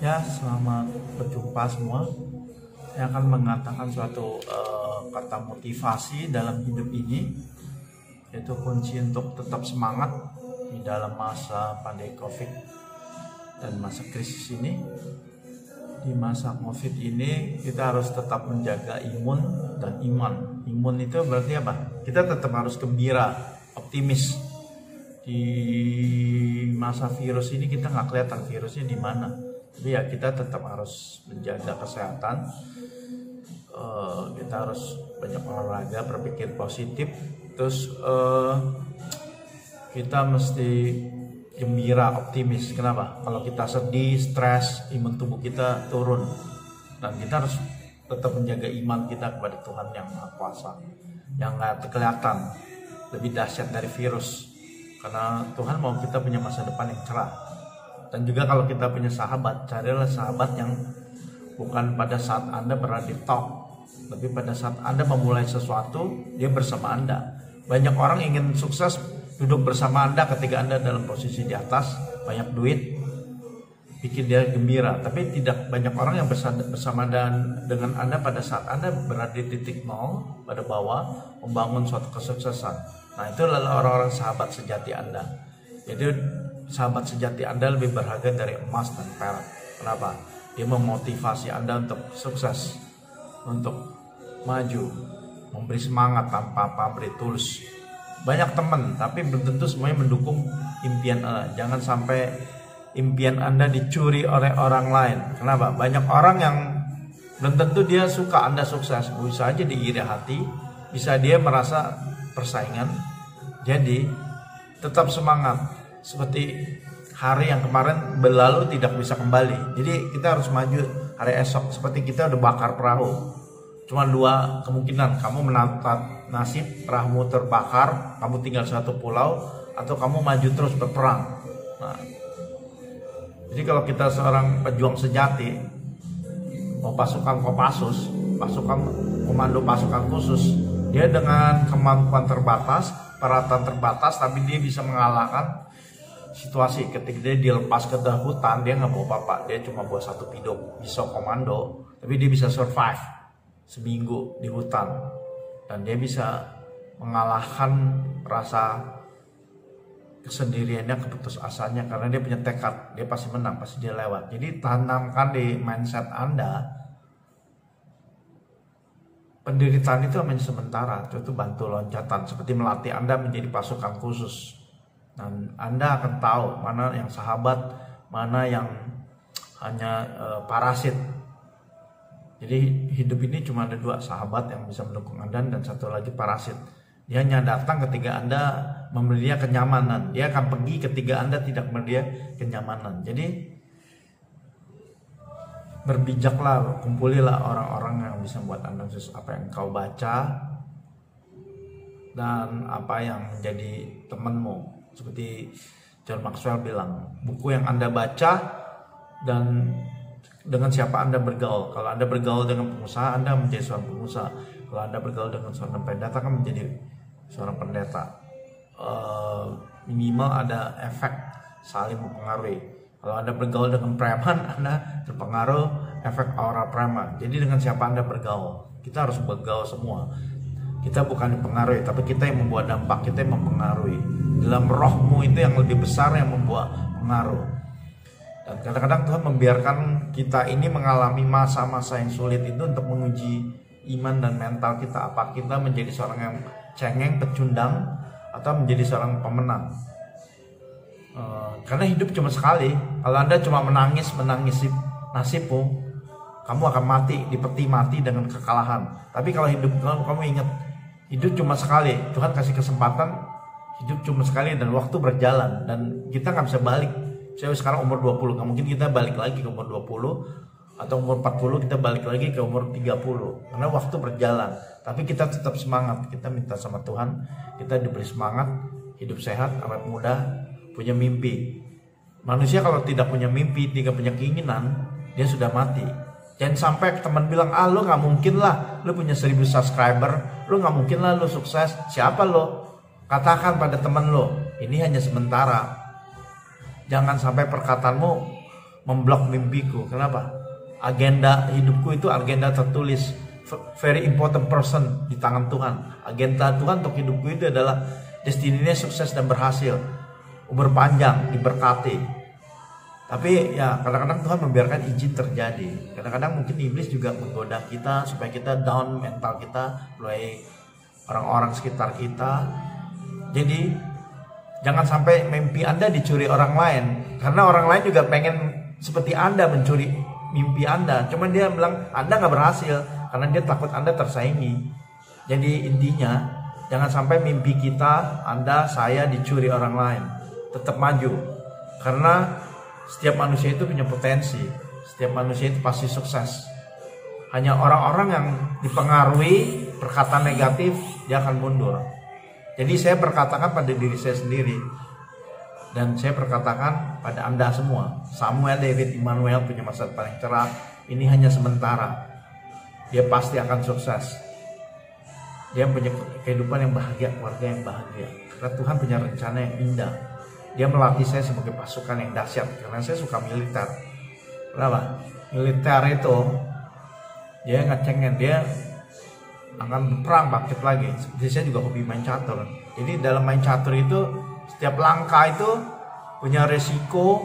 Ya, selamat berjumpa semua. Saya akan mengatakan suatu kata motivasi dalam hidup ini, yaitu kunci untuk tetap semangat di dalam masa pandemi COVID dan masa krisis ini. Di masa COVID ini kita harus tetap menjaga imun dan iman. Imun itu berarti apa? Kita tetap harus gembira, optimis. Di masa virus ini kita nggak kelihatan virusnya di mana. Tapi ya kita tetap harus menjaga kesehatan, kita harus banyak olahraga, berpikir positif, terus kita mesti gembira, optimis. Kenapa? Kalau kita sedih, stres, imun tubuh kita turun, dan kita harus tetap menjaga iman kita kepada Tuhan yang Maha Kuasa, yang nggak kelihatan, lebih dahsyat dari virus. Karena Tuhan mau kita punya masa depan yang cerah. Dan juga kalau kita punya sahabat, carilah sahabat yang bukan pada saat Anda berada di top, tapi pada saat Anda memulai sesuatu, dia bersama Anda. Banyak orang ingin sukses duduk bersama Anda ketika Anda dalam posisi di atas, banyak duit, bikin dia gembira. Tapi tidak banyak orang yang bersama dengan Anda pada saat Anda berada di titik nol, pada bawah, membangun suatu kesuksesan. Nah, itu adalah orang-orang sahabat sejati Anda. Jadi sahabat sejati Anda lebih berharga dari emas dan perak. Kenapa? Dia memotivasi Anda untuk sukses, untuk maju, memberi semangat tanpa pamrih, tulus. Banyak teman, tapi belum tentu semuanya mendukung impian Anda. Jangan sampai impian Anda dicuri oleh orang lain. Kenapa? Banyak orang yang belum tentu dia suka Anda sukses. Bisa aja diiri hati, bisa dia merasa persaingan. Jadi tetap semangat. Seperti hari yang kemarin berlalu tidak bisa kembali. Jadi kita harus maju hari esok. Seperti kita udah bakar perahu. Cuma dua kemungkinan. Kamu menatap nasib perahu terbakar, kamu tinggal satu pulau, atau kamu maju terus berperang. Nah, jadi kalau kita seorang pejuang sejati, mau pasukan Kopassus, pasukan komando pasukan khusus, dia dengan kemampuan terbatas, peralatan terbatas, tapi dia bisa mengalahkan situasi. Ketika dia dilepas ke hutan, dia nggak bawa apa-apa, dia cuma bawa satu pidok pisau komando, tapi dia bisa survive seminggu di hutan, dan dia bisa mengalahkan rasa kesendiriannya, keputusasanya, karena dia punya tekad, dia pasti menang, pasti dia lewat. Jadi tanamkan di mindset Anda, penderitaan itu hanya sementara, itu bantu loncatan, seperti melatih Anda menjadi pasukan khusus. Dan Anda akan tahu mana yang sahabat, mana yang hanya parasit. Jadi hidup ini cuma ada dua, sahabat yang bisa mendukung Anda, dan satu lagi parasit. Dia hanya datang ketika Anda memberi dia kenyamanan. Dia akan pergi ketika Anda tidak memberi dia kenyamanan. Jadi berbijaklah, kumpulilah orang-orang yang bisa membuat Anda sukses. Apa yang kau baca dan apa yang menjadi temanmu. Seperti John Maxwell bilang, buku yang Anda baca dan dengan siapa Anda bergaul. Kalau Anda bergaul dengan pengusaha, Anda menjadi seorang pengusaha. Kalau Anda bergaul dengan seorang pendeta, akan menjadi seorang pendeta. Minimal ada efek saling mempengaruhi. Kalau Anda bergaul dengan preman, Anda terpengaruh efek aura preman. Jadi dengan siapa Anda bergaul, kita harus bergaul semua. Kita bukan dipengaruhi, tapi kita yang membuat dampak, kita yang mempengaruhi. Dalam rohmu itu yang lebih besar yang membuat pengaruh. Dan kadang-kadang Tuhan membiarkan kita ini mengalami masa-masa yang sulit itu untuk menguji iman dan mental kita. Apa kita menjadi seorang yang cengeng, pecundang, atau menjadi seorang pemenang. Karena hidup cuma sekali. Kalau Anda cuma menangis nasibmu, kamu akan mati, di peti mati dengan kekalahan. Tapi kalau hidup kamu ingat, hidup cuma sekali. Tuhan kasih kesempatan, hidup cuma sekali, dan waktu berjalan, dan kita nggak bisa balik. Saya sekarang umur 20, nggak mungkin kita balik lagi ke umur 20, atau umur 40 kita balik lagi ke umur 30, karena waktu berjalan. Tapi kita tetap semangat, kita minta sama Tuhan, kita diberi semangat, hidup sehat, awet muda, punya mimpi. Manusia kalau tidak punya mimpi, tidak punya keinginan, dia sudah mati. Jangan sampai teman bilang, lo nggak mungkin lah, lo punya 1000 subscriber, lo nggak mungkin lah lo sukses. Siapa lo? Katakan pada teman lo, ini hanya sementara. Jangan sampai perkataanmu memblok mimpiku. Kenapa? Agenda hidupku itu agenda tertulis, very important person di tangan Tuhan. Agenda Tuhan untuk hidupku itu adalah destinenya sukses dan berhasil, umur panjang, diberkati. Tapi ya kadang-kadang Tuhan membiarkan izin terjadi. Kadang-kadang mungkin iblis juga menggoda kita supaya kita down mental kita mulai orang-orang sekitar kita. Jadi jangan sampai mimpi Anda dicuri orang lain, karena orang lain juga pengen seperti Anda mencuri mimpi Anda. Cuman dia bilang Anda nggak berhasil karena dia takut Anda tersaingi. Jadi intinya jangan sampai mimpi kita, Anda, saya dicuri orang lain. Tetap maju, karena setiap manusia itu punya potensi. Setiap manusia itu pasti sukses. Hanya orang-orang yang dipengaruhi perkataan negatif, dia akan mundur. Jadi saya berkatakan pada diri saya sendiri, dan saya berkatakan pada Anda semua, Samuel David Immanuel punya masa depan yang cerah. Ini hanya sementara. Dia pasti akan sukses. Dia punya kehidupan yang bahagia, keluarga yang bahagia. Karena Tuhan punya rencana yang indah. Dia melatih saya sebagai pasukan yang dahsyat, karena saya suka militer. Kenapa? Militer itu dia ngecengin, dia akan berperang bangkit lagi. Seperti saya juga hobi main catur. Jadi dalam main catur itu setiap langkah itu punya resiko,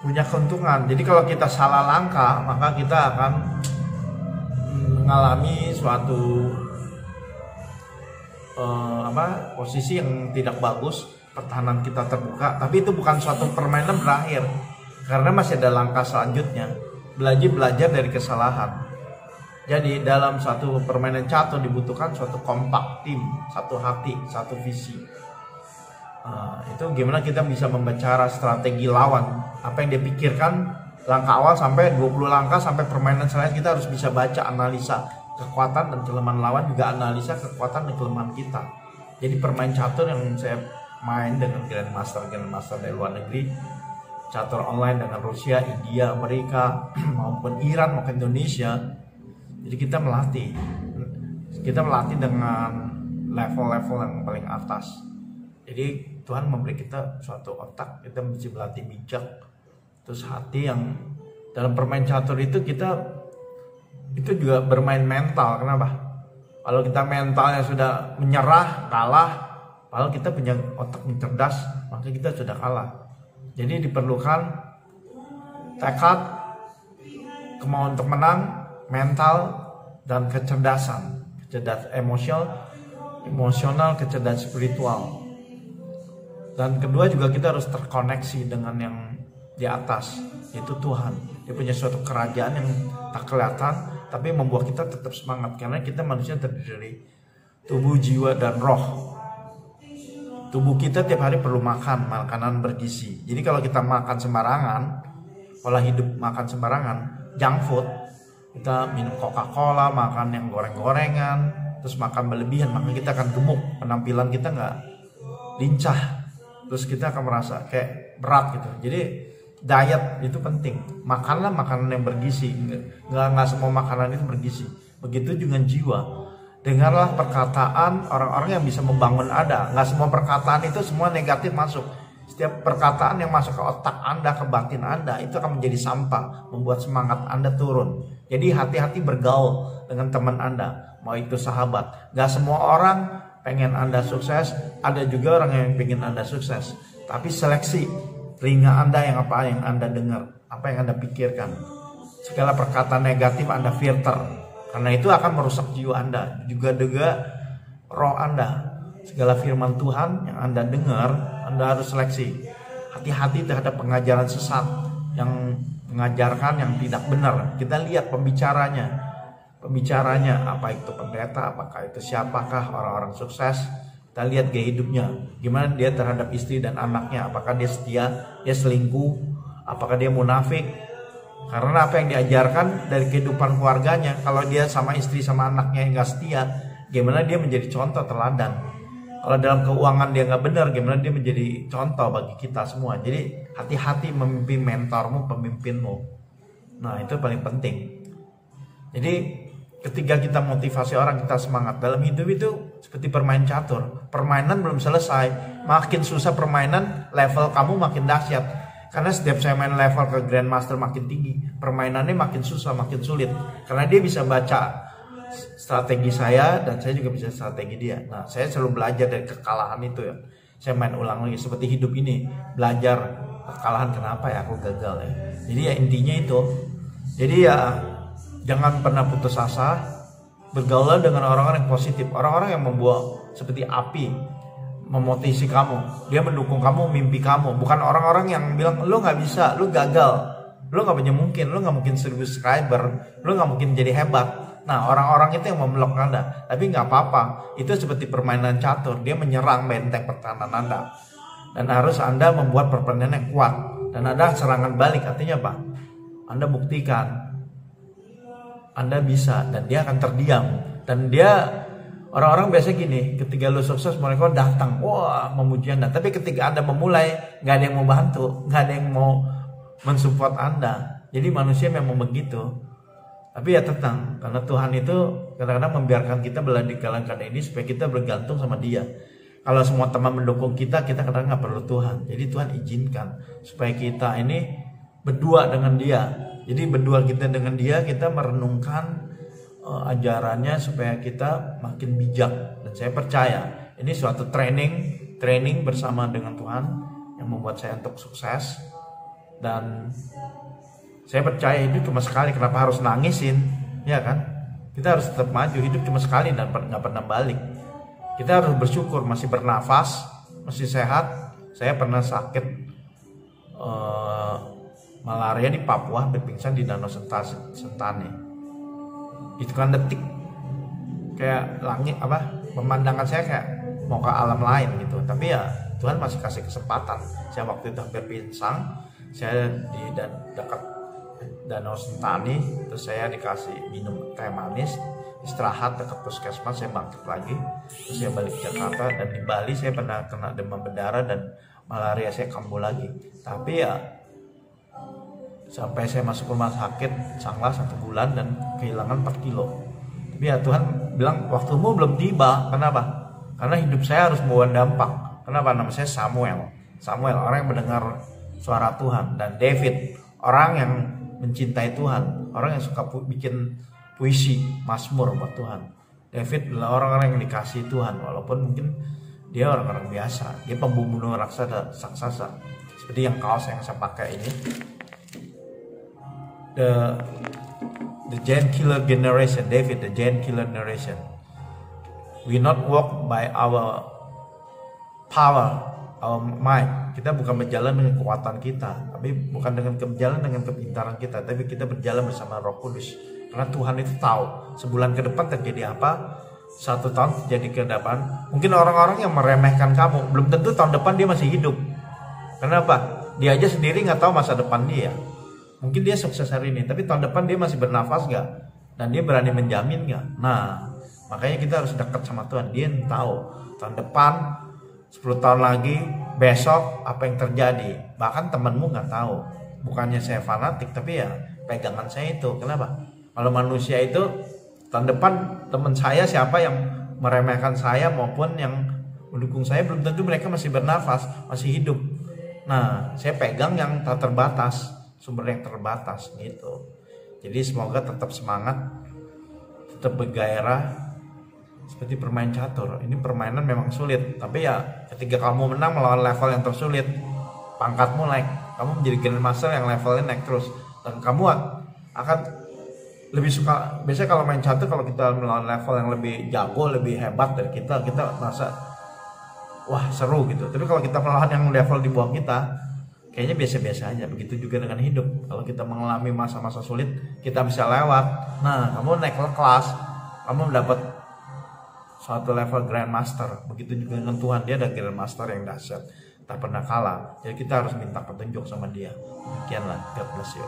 punya keuntungan. Jadi kalau kita salah langkah, maka kita akan mengalami suatu posisi yang tidak bagus. Pertahanan kita terbuka, tapi itu bukan suatu permainan berakhir, karena masih ada langkah selanjutnya. Belajar dari kesalahan. Jadi dalam satu permainan catur dibutuhkan suatu kompak tim, satu hati, satu visi. Itu gimana kita bisa membaca strategi lawan, apa yang dia pikirkan, langkah awal sampai 20 langkah sampai permainan selanjutnya. Kita harus bisa baca, analisa kekuatan dan kelemahan lawan, juga analisa kekuatan dan kelemahan kita. Jadi permain catur yang saya main dengan Grandmaster dari luar negeri, catur online dengan Rusia, India, Amerika, maupun Iran, maupun Indonesia. Jadi kita melatih dengan level-level yang paling atas. Jadi Tuhan memberi kita suatu otak, kita mesti berlatih bijak, terus hati yang dalam permain catur itu kita itu juga bermain mental. Kenapa? Kalau kita mentalnya sudah menyerah, kalah, padahal kita punya otak yang cerdas, maka kita sudah kalah. Jadi diperlukan tekad, kemauan untuk menang, mental, dan kecerdasan. Kecerdasan emosional, kecerdasan spiritual. Dan kedua juga kita harus terkoneksi dengan yang di atas, yaitu Tuhan. Dia punya suatu kerajaan yang tak kelihatan, tapi membuat kita tetap semangat. Karena kita manusia terdiri dari tubuh, jiwa, dan roh. Tubuh kita tiap hari perlu makan makanan bergizi. Jadi kalau kita makan sembarangan, pola hidup makan sembarangan, junk food, kita minum Coca-Cola, makan yang goreng-gorengan, terus makan berlebihan, maka kita akan gemuk, penampilan kita nggak lincah, terus kita akan merasa kayak berat gitu. Jadi diet itu penting. Makanlah makanan yang bergizi. Nggak semua makanan itu bergizi. Begitu juga jiwa. Dengarlah perkataan orang-orang yang bisa membangun Anda. Nggak semua perkataan itu semua negatif masuk. Setiap perkataan yang masuk ke otak Anda, ke batin Anda, itu akan menjadi sampah, membuat semangat Anda turun. Jadi hati-hati bergaul dengan teman Anda, mau itu sahabat. Nggak semua orang pengen Anda sukses, ada juga orang yang pengen Anda sukses. Tapi seleksi telinga Anda yang apa yang Anda dengar, apa yang Anda pikirkan. Segala perkataan negatif Anda filter. Karena itu akan merusak jiwa Anda, juga roh Anda. Segala firman Tuhan yang Anda dengar, Anda harus seleksi. Hati-hati terhadap pengajaran sesat yang mengajarkan yang tidak benar. Kita lihat pembicaranya, apa itu pendeta, apakah itu siapakah orang-orang sukses. Kita lihat gaya hidupnya, gimana dia terhadap istri dan anaknya, apakah dia setia, dia selingkuh, apakah dia munafik. Karena apa yang diajarkan dari kehidupan keluarganya, kalau dia sama istri sama anaknya yang gak setia, gimana dia menjadi contoh teladan. Kalau dalam keuangan dia gak benar, gimana dia menjadi contoh bagi kita semua. Jadi hati-hati memimpin mentormu, pemimpinmu. Nah itu paling penting. Jadi ketika kita motivasi orang, kita semangat. Dalam hidup itu seperti permain catur. Permainan belum selesai, makin susah permainan, level kamu makin dahsyat. Karena setiap saya main level ke Grandmaster makin tinggi, permainannya makin susah, makin sulit. Karena dia bisa baca strategi saya dan saya juga bisa strategi dia. Nah, saya selalu belajar dari kekalahan itu ya. Saya main ulang lagi seperti hidup ini, belajar kekalahan kenapa ya aku gagal ya. Jadi ya intinya itu. Jadi ya jangan pernah putus asa, bergaullah dengan orang-orang yang positif, orang-orang yang membawa seperti api, memotivasi kamu, dia mendukung kamu, mimpi kamu, bukan orang-orang yang bilang lu nggak bisa, lu gagal, lu nggak punya mungkin, lu nggak mungkin 1000 subscriber, lu nggak mungkin jadi hebat. Nah, orang-orang itu yang memblok Anda, tapi nggak apa-apa, itu seperti permainan catur, dia menyerang benteng pertahanan Anda, dan harus Anda membuat permainan yang kuat, dan ada serangan balik. Artinya apa? Anda buktikan Anda bisa, dan dia akan terdiam, dan dia orang-orang biasa gini, ketika lu sukses mereka datang, wah memuji Anda. Tapi ketika Anda memulai, nggak ada yang mau bantu, nggak ada yang mau mensupport Anda. Jadi manusia memang begitu. Tapi ya tenang, karena Tuhan itu kadang-kadang membiarkan kita berada di keadaan ini supaya kita bergantung sama Dia. Kalau semua teman mendukung kita kadang-kadang nggak perlu Tuhan. Jadi Tuhan izinkan supaya kita ini berdua dengan Dia. Jadi berdua kita dengan Dia, kita merenungkan ajarannya supaya kita makin bijak. Dan saya percaya ini suatu training bersama dengan Tuhan yang membuat saya untuk sukses. Dan saya percaya hidup cuma sekali, kenapa harus nangisin, ya kan? Kita harus tetap maju, hidup cuma sekali dan nggak pernah balik. Kita harus bersyukur masih bernafas, masih sehat. Saya pernah sakit malaria di Papua, berpingsan di Danau Sentani. Itu kan detik kayak langit pemandangan saya kayak mau ke alam lain gitu. Tapi ya Tuhan masih kasih kesempatan. Saya waktu itu hampir pingsan, saya di dekat Danau Sentani, terus saya dikasih minum teh manis, istirahat dekat puskesmas, saya bangkit lagi, terus saya balik ke Jakarta. Dan di Bali saya pernah kena demam berdarah dan malaria, saya kambuh lagi. Tapi ya sampai saya masuk rumah sakit sanglah 1 bulan dan kehilangan 4 kilo. Tapi ya Tuhan bilang waktumu belum tiba. Kenapa? Karena hidup saya harus membawa dampak. Kenapa? Nama saya Samuel, orang yang mendengar suara Tuhan. Dan David, orang yang mencintai Tuhan, orang yang suka bikin puisi, mazmur buat Tuhan. David adalah orang-orang yang dikasih Tuhan, walaupun mungkin dia orang-orang biasa. Dia pembunuh raksasa, seperti yang kaos yang saya pakai ini. The giant killer generation, David, the giant killer generation. We not walk by our power, our might. Kita bukan berjalan dengan kekuatan kita, tapi bukan berjalan dengan kepintaran kita, tapi kita berjalan bersama Roh Kudus. Karena Tuhan itu tahu sebulan ke depan terjadi apa, 1 tahun terjadi ke depan. Mungkin orang-orang yang meremehkan kamu, belum tentu tahun depan dia masih hidup. Kenapa? Dia aja sendiri nggak tahu masa depan dia. Mungkin dia sukses hari ini, tapi tahun depan dia masih bernafas nggak? Dan dia berani menjamin nggak? Nah, makanya kita harus dekat sama Tuhan. Dia yang tahu tahun depan, 10 tahun lagi, besok apa yang terjadi. Bahkan temanmu nggak tahu. Bukannya saya fanatik, tapi ya pegangan saya itu. Kenapa? Kalau manusia itu tahun depan teman saya siapa yang meremehkan saya maupun yang mendukung saya, belum tentu mereka masih bernafas, masih hidup. Nah, saya pegang yang tak terbatas, sumber yang terbatas gitu. Jadi semoga tetap semangat, tetap bergairah seperti bermain catur. Ini permainan memang sulit, tapi ya ketika kamu menang melawan level yang tersulit, pangkatmu naik, kamu menjadi Grandmaster yang levelnya naik terus, dan kamu akan lebih suka. Biasanya kalau main catur, kalau kita melawan level yang lebih jago, lebih hebat dari kita merasa wah seru gitu. Tapi kalau kita melawan yang level di bawah kita, kayaknya biasa-biasa aja. Begitu juga dengan hidup. Kalau kita mengalami masa-masa sulit, kita bisa lewat. Nah, kamu naik kelas, kamu mendapat suatu level Grandmaster. Begitu juga dengan Tuhan, dia ada Grandmaster yang dahsyat, tak pernah kalah. Jadi kita harus minta petunjuk sama dia. Demikianlah, God bless you.